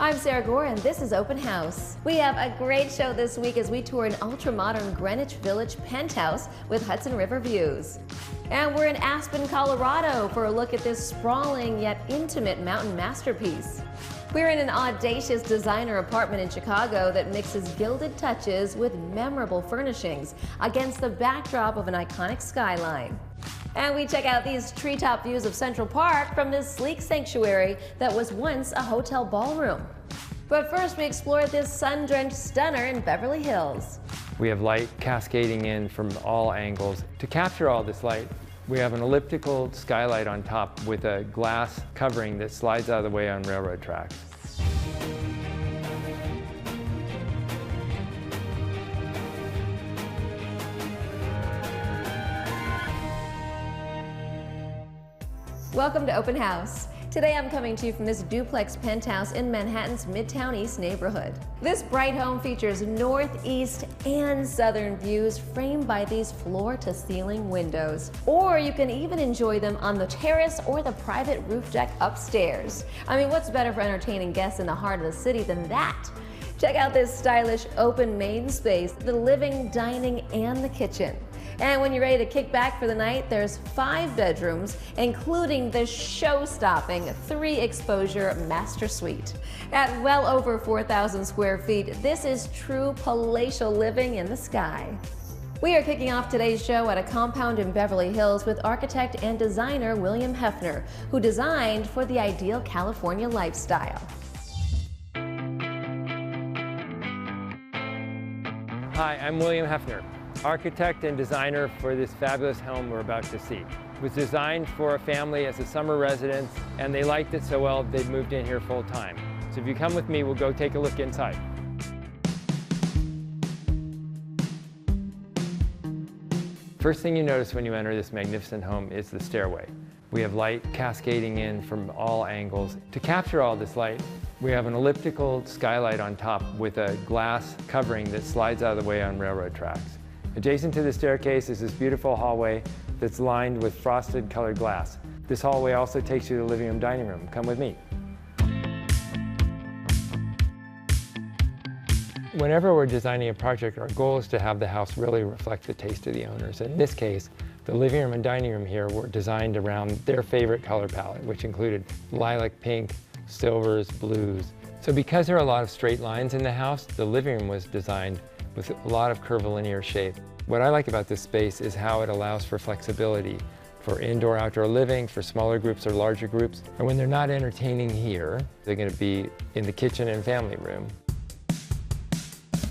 I'm Sarah Gore, and this is Open House. We have a great show this week as we tour an ultra-modern Greenwich Village penthouse with Hudson River views. And we're in Aspen, Colorado for a look at this sprawling yet intimate mountain masterpiece. We're in an audacious designer apartment in Chicago that mixes gilded touches with memorable furnishings against the backdrop of an iconic skyline. And we check out these treetop views of Central Park from this sleek sanctuary that was once a hotel ballroom. But first we explore this sun-drenched stunner in Beverly Hills. We have light cascading in from all angles. To capture all this light, we have an elliptical skylight on top with a glass covering that slides out of the way on railroad tracks. Welcome to Open House. Today I'm coming to you from this duplex penthouse in Manhattan's Midtown East neighborhood. This bright home features northeast and southern views framed by these floor-to-ceiling windows. Or you can even enjoy them on the terrace or the private roof deck upstairs. I mean, what's better for entertaining guests in the heart of the city than that? Check out this stylish open main space, the living, dining, and the kitchen. And when you're ready to kick back for the night, there's 5 bedrooms, including the show-stopping 3-exposure master suite. At well over 4,000 square feet, this is true palatial living in the sky. We are kicking off today's show at a compound in Beverly Hills with architect and designer William Hefner, who designed for the ideal California lifestyle. Hi, I'm William Hefner, architect and designer for this fabulous home we're about to see. It was designed for a family as a summer residence, and they liked it so well they've moved in here full time. So if you come with me, we'll go take a look inside. First thing you notice when you enter this magnificent home is the stairway. We have light cascading in from all angles. To capture all this light, we have an elliptical skylight on top with a glass covering that slides out of the way on railroad tracks. Adjacent to the staircase is this beautiful hallway that's lined with frosted colored glass. This hallway also takes you to the living room dining room. Come with me. Whenever we're designing a project, our goal is to have the house really reflect the taste of the owners. In this case, the living room and dining room here were designed around their favorite color palette, which included lilac pink, silvers, blues. So because there are a lot of straight lines in the house, the living room was designed with a lot of curvilinear shape. What I like about this space is how it allows for flexibility for indoor-outdoor living, for smaller groups or larger groups. And when they're not entertaining here, they're going to be in the kitchen and family room.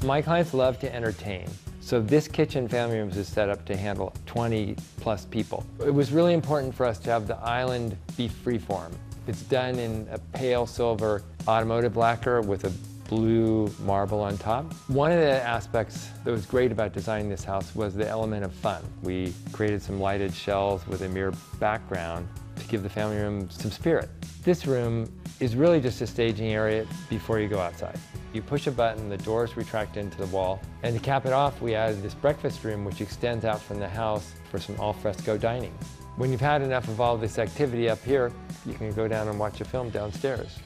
My clients love to entertain. So this kitchen family room is set up to handle 20+ people. It was really important for us to have the island be freeform. It's done in a pale silver automotive lacquer with a blue marble on top. One of the aspects that was great about designing this house was the element of fun. We created some lighted shelves with a mirror background to give the family room some spirit. This room is really just a staging area before you go outside. You push a button, the doors retract into the wall, and to cap it off, we added this breakfast room which extends out from the house for some al fresco dining. When you've had enough of all this activity up here, you can go down and watch a film downstairs.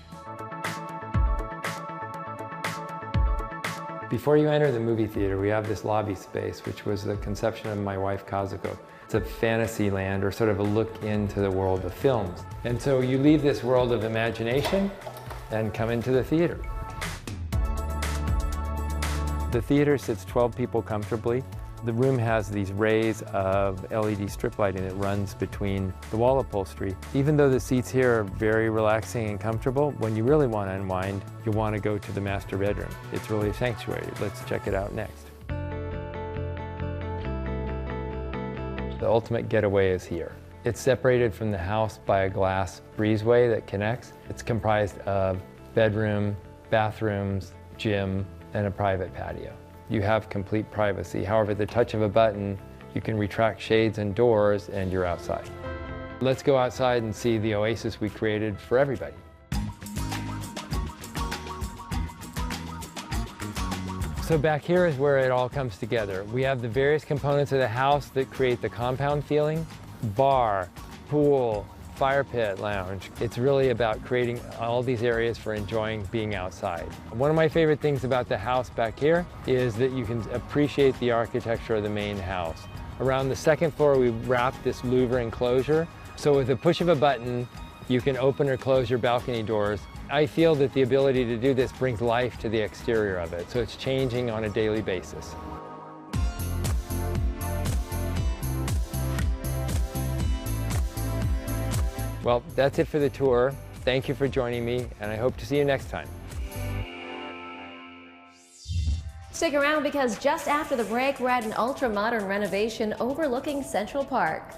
Before you enter the movie theater, we have this lobby space, which was the conception of my wife, Kazuko. It's a fantasy land, or sort of a look into the world of films. And so you leave this world of imagination and come into the theater. The theater sits 12 people comfortably. The room has these rays of LED strip lighting that runs between the wall upholstery. Even though the seats here are very relaxing and comfortable, when you really want to unwind, you'll want to go to the master bedroom. It's really a sanctuary. Let's check it out next. The ultimate getaway is here. It's separated from the house by a glass breezeway that connects. It's comprised of bedroom, bathrooms, gym, and a private patio. You have complete privacy. However, at the touch of a button, you can retract shades and doors and you're outside. Let's go outside and see the oasis we created for everybody. So back here is where it all comes together. We have the various components of the house that create the compound feeling: bar, pool, fire pit lounge. It's really about creating all these areas for enjoying being outside. One of my favorite things about the house back here is that you can appreciate the architecture of the main house. Around the second floor, we wrapped this louver enclosure. So with the push of a button, you can open or close your balcony doors. I feel that the ability to do this brings life to the exterior of it, so it's changing on a daily basis. Well, that's it for the tour. Thank you for joining me, and I hope to see you next time. Stick around because just after the break, we're at an ultra-modern renovation overlooking Central Park.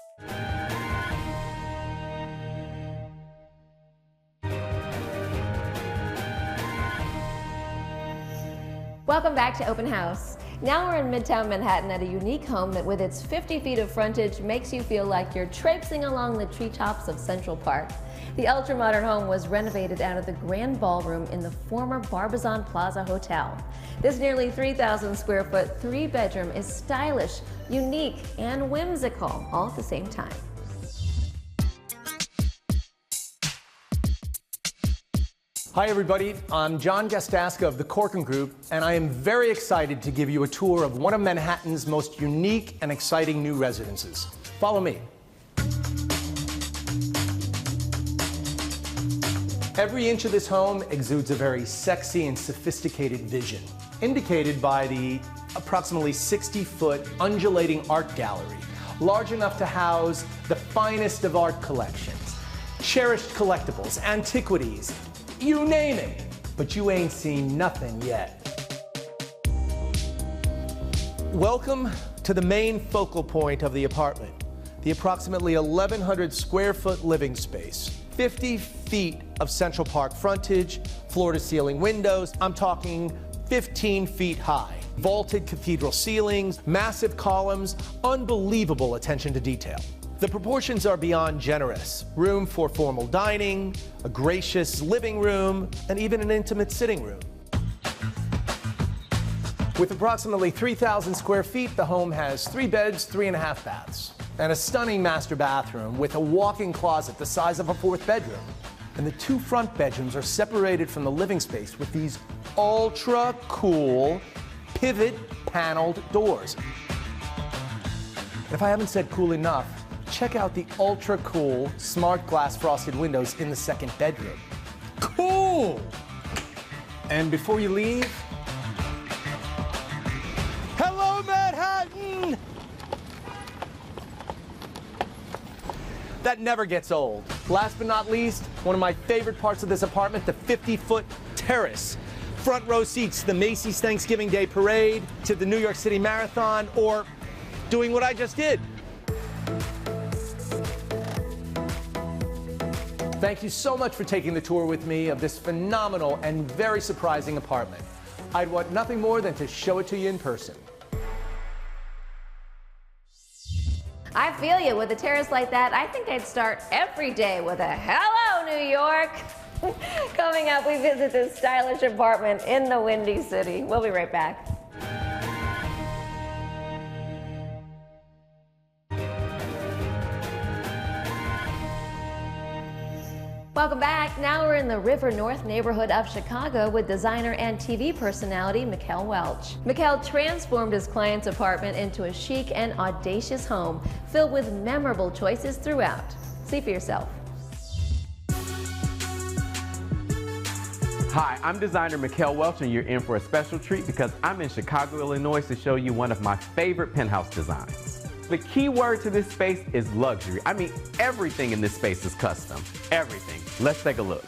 Welcome back to Open House. Now we're in Midtown Manhattan at a unique home that with its 50 feet of frontage makes you feel like you're traipsing along the treetops of Central Park. The ultra-modern home was renovated out of the grand ballroom in the former Barbizon Plaza Hotel. This nearly 3,000 square foot, 3-bedroom is stylish, unique, and whimsical all at the same time. Hi everybody, I'm John Gastaska of the Corcoran Group, and I am very excited to give you a tour of one of Manhattan's most unique and exciting new residences. Follow me. Every inch of this home exudes a very sexy and sophisticated vision, indicated by the approximately 60-foot undulating art gallery, large enough to house the finest of art collections, cherished collectibles, antiquities, you name it, but you ain't seen nothing yet. Welcome to the main focal point of the apartment, the approximately 1,100 square foot living space, 50 feet of Central Park frontage, floor-to-ceiling windows. I'm talking 15 feet high, vaulted cathedral ceilings, massive columns, unbelievable attention to detail. The proportions are beyond generous. Room for formal dining, a gracious living room, and even an intimate sitting room. With approximately 3,000 square feet, the home has 3 beds, 3.5 baths, and a stunning master bathroom with a walk-in closet the size of a 4th bedroom. And the 2 front bedrooms are separated from the living space with these ultra-cool pivot paneled doors. And if I haven't said cool enough, check out the ultra-cool smart glass frosted windows in the 2nd bedroom. Cool! And before you leave, hello, Manhattan! That never gets old. Last but not least, one of my favorite parts of this apartment, the 50-foot terrace. Front row seats to the Macy's Thanksgiving Day Parade, to the New York City Marathon, or doing what I just did. Thank you so much for taking the tour with me of this phenomenal and very surprising apartment. I'd want nothing more than to show it to you in person. I feel you. With a terrace like that, I think I'd start every day with a hello, New York. Coming up, we visit this stylish apartment in the Windy City. We'll be right back. Welcome back. Now we're in the River North neighborhood of Chicago with designer and TV personality Mikkel Welch. Mikkel transformed his client's apartment into a chic and audacious home filled with memorable choices throughout. See for yourself. Hi, I'm designer Mikkel Welch, and you're in for a special treat because I'm in Chicago, Illinois to show you one of my favorite penthouse designs. The key word to this space is luxury. I mean, everything in this space is custom. Everything. Let's take a look.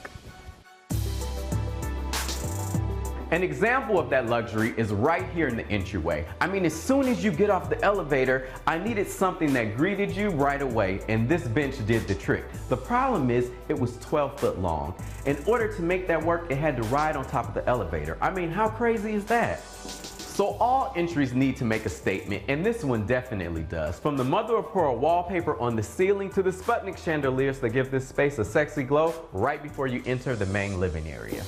An example of that luxury is right here in the entryway. I mean, as soon as you get off the elevator, I needed something that greeted you right away, and this bench did the trick. The problem is, it was 12 foot long. In order to make that work, it had to ride on top of the elevator. I mean, how crazy is that? So all entries need to make a statement, and this one definitely does. From the mother of pearl wallpaper on the ceiling to the Sputnik chandeliers that give this space a sexy glow right before you enter the main living area.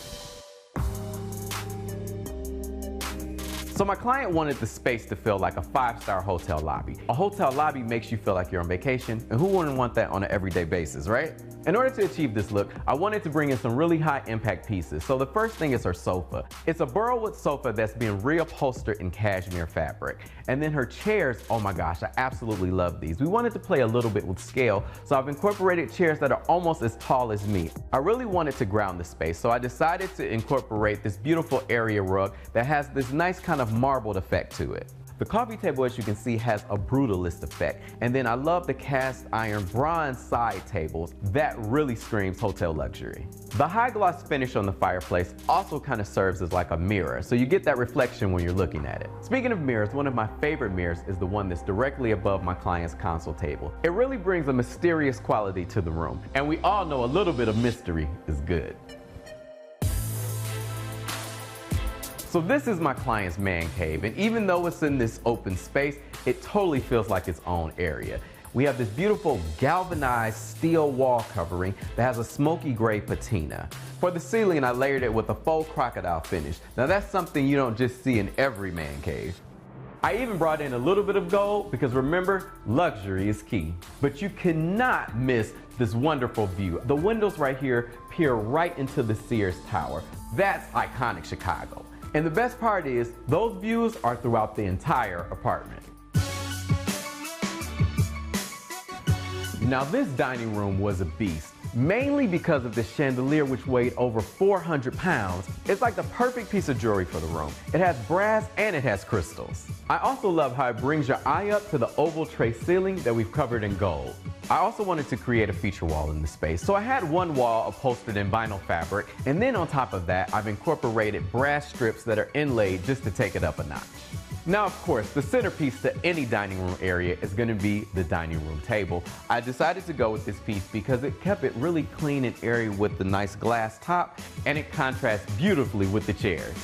So my client wanted the space to feel like a 5-star hotel lobby. A hotel lobby makes you feel like you're on vacation, and who wouldn't want that on an everyday basis, right? In order to achieve this look, I wanted to bring in some really high impact pieces. So the first thing is her sofa. It's a burlwood sofa that's been reupholstered in cashmere fabric. And then her chairs, oh my gosh, I absolutely love these. We wanted to play a little bit with scale, so I've incorporated chairs that are almost as tall as me. I really wanted to ground the space, so I decided to incorporate this beautiful area rug that has this nice kind of marbled effect to it. The coffee table, as you can see, has a brutalist effect. And then I love the cast iron bronze side tables. That really screams hotel luxury. The high gloss finish on the fireplace also kind of serves as like a mirror, so you get that reflection when you're looking at it. Speaking of mirrors, one of my favorite mirrors is the one that's directly above my client's console table. It really brings a mysterious quality to the room, and we all know a little bit of mystery is good. So this is my client's man cave, and even though it's in this open space, it totally feels like its own area. We have this beautiful galvanized steel wall covering that has a smoky gray patina. For the ceiling, I layered it with a faux crocodile finish. Now that's something you don't just see in every man cave. I even brought in a little bit of gold because remember, luxury is key. But you cannot miss this wonderful view. The windows right here peer right into the Sears Tower. That's iconic Chicago. And the best part is, those views are throughout the entire apartment. Now this dining room was a beast, mainly because of the chandelier which weighed over 400 pounds. It's like the perfect piece of jewelry for the room. It has brass and it has crystals. I also love how it brings your eye up to the oval tray ceiling that we've covered in gold. I also wanted to create a feature wall in the space, so I had one wall upholstered in vinyl fabric, and then on top of that, I've incorporated brass strips that are inlaid just to take it up a notch. Now, of course, the centerpiece to any dining room area is going to be the dining room table. I decided to go with this piece because it kept it really clean and airy with the nice glass top, and it contrasts beautifully with the chairs.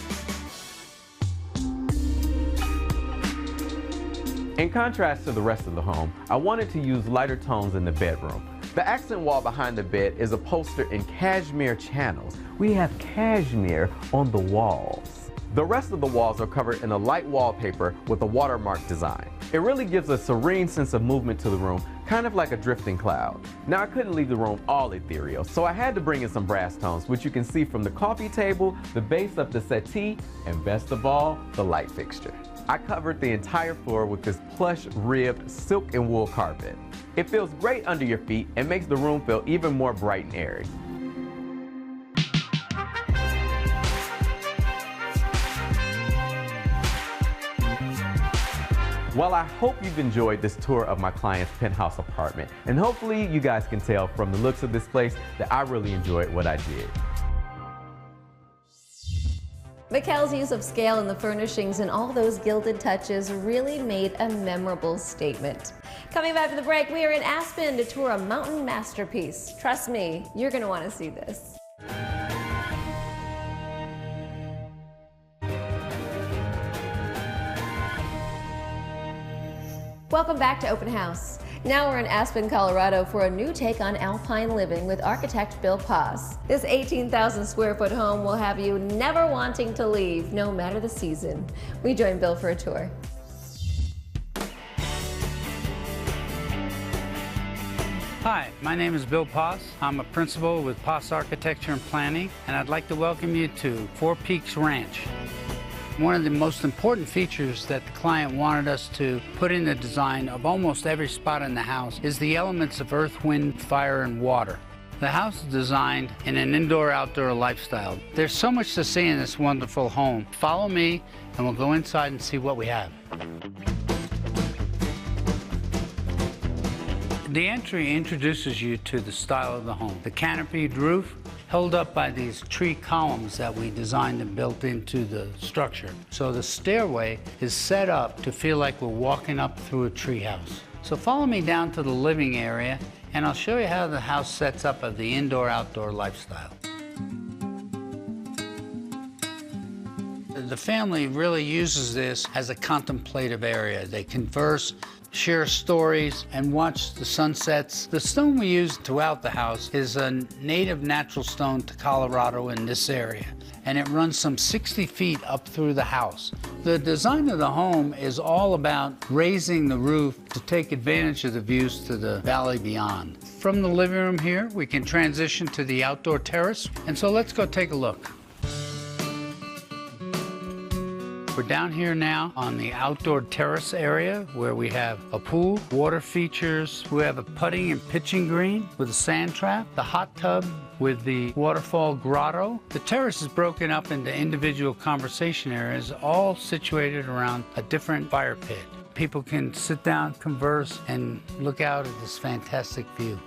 In contrast to the rest of the home, I wanted to use lighter tones in the bedroom. The accent wall behind the bed is upholstered in cashmere channels. We have cashmere on the walls. The rest of the walls are covered in a light wallpaper with a watermark design. It really gives a serene sense of movement to the room, kind of like a drifting cloud. Now I couldn't leave the room all ethereal, so I had to bring in some brass tones, which you can see from the coffee table, the base of the settee, and best of all, the light fixture. I covered the entire floor with this plush ribbed silk and wool carpet. It feels great under your feet and makes the room feel even more bright and airy. Well, I hope you've enjoyed this tour of my client's penthouse apartment, and hopefully you guys can tell from the looks of this place that I really enjoyed what I did. Mikkel's use of scale in the furnishings and all those gilded touches really made a memorable statement. Coming back to the break, we are in Aspen to tour a mountain masterpiece. Trust me, you're going to want to see this. Welcome back to Open House. Now we're in Aspen, Colorado for a new take on alpine living with architect Bill Paz. This 18,000 square foot home will have you never wanting to leave, no matter the season. We join Bill for a tour. Hi, my name is Bill Paz. I'm a principal with Paz Architecture and Planning, and I'd like to welcome you to Four Peaks Ranch. One of the most important features that the client wanted us to put in the design of almost every spot in the house is the elements of earth, wind, fire, and water. The house is designed in an indoor-outdoor lifestyle. There's so much to see in this wonderful home. Follow me, and we'll go inside and see what we have. The entry introduces you to the style of the home. The canopied roof, held up by these tree columns that we designed and built into the structure. So the stairway is set up to feel like we're walking up through a tree house. So follow me down to the living area, and I'll show you how the house sets up of the indoor-outdoor lifestyle. The family really uses this as a contemplative area. They converse, share stories, and watch the sunsets. The stone we use throughout the house is a native natural stone to Colorado in this area, and it runs some 60 feet up through the house. The design of the home is all about raising the roof to take advantage of the views to the valley beyond. From the living room here, we can transition to the outdoor terrace. And so let's go take a look. We're down here now on the outdoor terrace area where we have a pool, water features. We have a putting and pitching green with a sand trap, the hot tub with the waterfall grotto. The terrace is broken up into individual conversation areas, all situated around a different fire pit. People can sit down, converse, and look out at this fantastic view.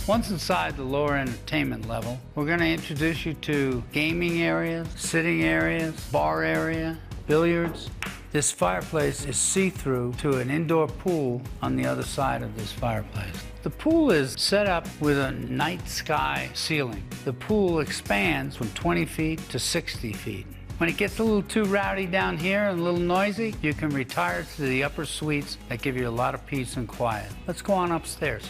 Once inside the lower entertainment level, we're going to introduce you to gaming areas, sitting areas, bar area, billiards. This fireplace is see-through to an indoor pool on the other side of this fireplace. The pool is set up with a night sky ceiling. The pool expands from 20 feet to 60 feet. When it gets a little too rowdy down here and a little noisy, you can retire to the upper suites that give you a lot of peace and quiet. Let's go on upstairs.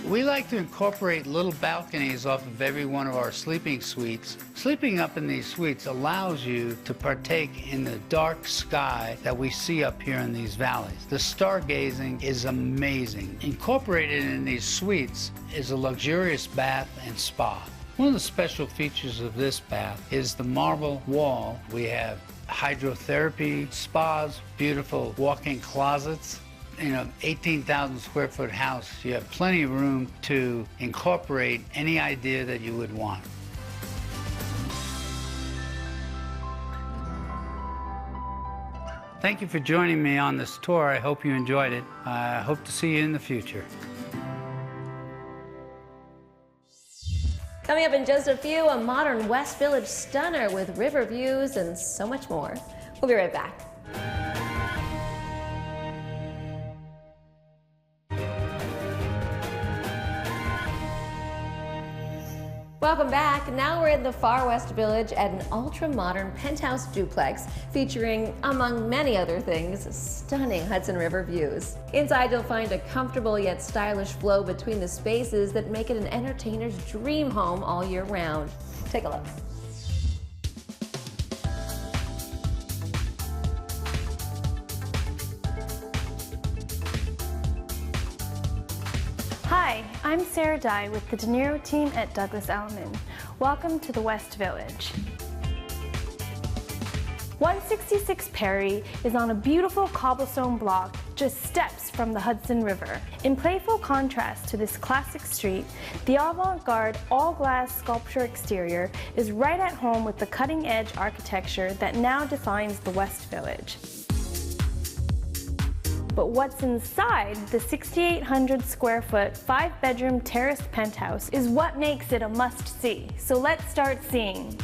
We like to incorporate little balconies off of every one of our sleeping suites. Sleeping up in these suites allows you to partake in the dark sky that we see up here in these valleys. The stargazing is amazing. Incorporated in these suites is a luxurious bath and spa. One of the special features of this bath is the marble wall. We have hydrotherapy spas, beautiful walk-in closets. In an 18,000 square foot house, you have plenty of room to incorporate any idea that you would want. Thank you for joining me on this tour. I hope you enjoyed it. I hope to see you in the future. Coming up in just a few, a modern West Village stunner with river views and so much more. We'll be right back. Welcome back. Now we're in the Far West Village at an ultra-modern penthouse duplex featuring, among many other things, stunning Hudson River views. Inside you'll find a comfortable yet stylish flow between the spaces that make it an entertainer's dream home all year round. Take a look. Hi, I'm Sarah Dye with the De Niro team at Douglas Elliman. Welcome to the West Village. 166 Perry is on a beautiful cobblestone block just steps from the Hudson River. In playful contrast to this classic street, the avant-garde all-glass sculpture exterior is right at home with the cutting-edge architecture that now defines the West Village. But what's inside the 6,800 square foot, 5-bedroom terraced penthouse is what makes it a must-see. So let's start seeing.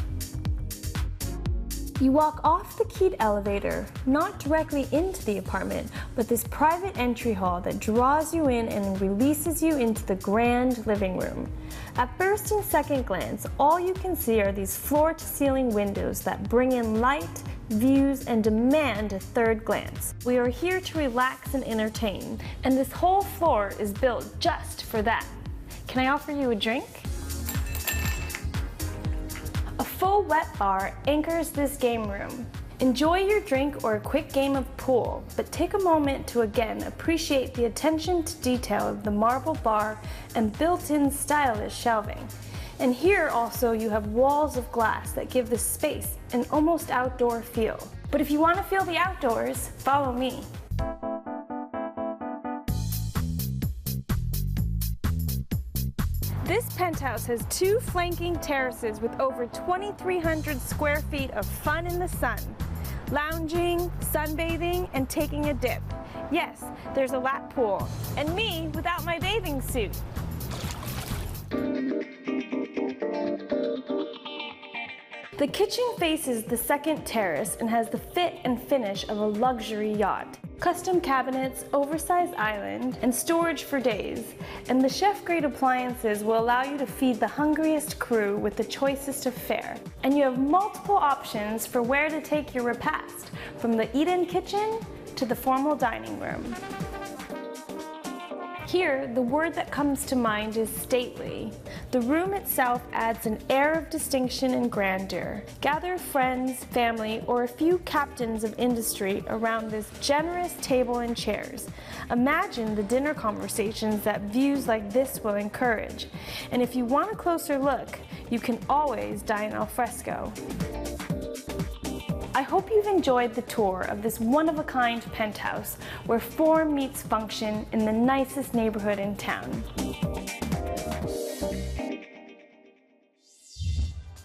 You walk off the keyed elevator, not directly into the apartment, but this private entry hall that draws you in and releases you into the grand living room. At first and second glance, all you can see are these floor-to-ceiling windows that bring in light, views, and demand a third glance. We are here to relax and entertain, and this whole floor is built just for that. Can I offer you a drink? A full wet bar anchors this game room. Enjoy your drink or a quick game of pool, but take a moment to again appreciate the attention to detail of the marble bar and built-in stylish shelving. And here also you have walls of glass that give the space an almost outdoor feel. But if you want to feel the outdoors, follow me. This penthouse has 2 flanking terraces with over 2,300 square feet of fun in the sun. Lounging, sunbathing, and taking a dip. Yes, there's a lap pool. And me without my bathing suit. The kitchen faces the second terrace and has the fit and finish of a luxury yacht. Custom cabinets, oversized island, and storage for days. And the chef-grade appliances will allow you to feed the hungriest crew with the choicest of fare. And you have multiple options for where to take your repast, from the eat-in kitchen to the formal dining room. Here, the word that comes to mind is stately. The room itself adds an air of distinction and grandeur. Gather friends, family, or a few captains of industry around this generous table and chairs. Imagine the dinner conversations that views like this will encourage. And if you want a closer look, you can always dine al fresco. I hope you've enjoyed the tour of this one-of-a-kind penthouse where form meets function in the nicest neighborhood in town.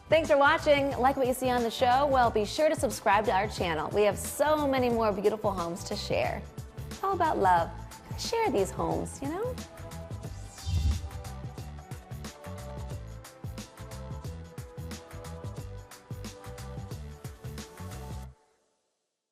Thanks for watching. Like what you see on the show? Well, be sure to subscribe to our channel. We have so many more beautiful homes to share. It's all about love. Share these homes, you know?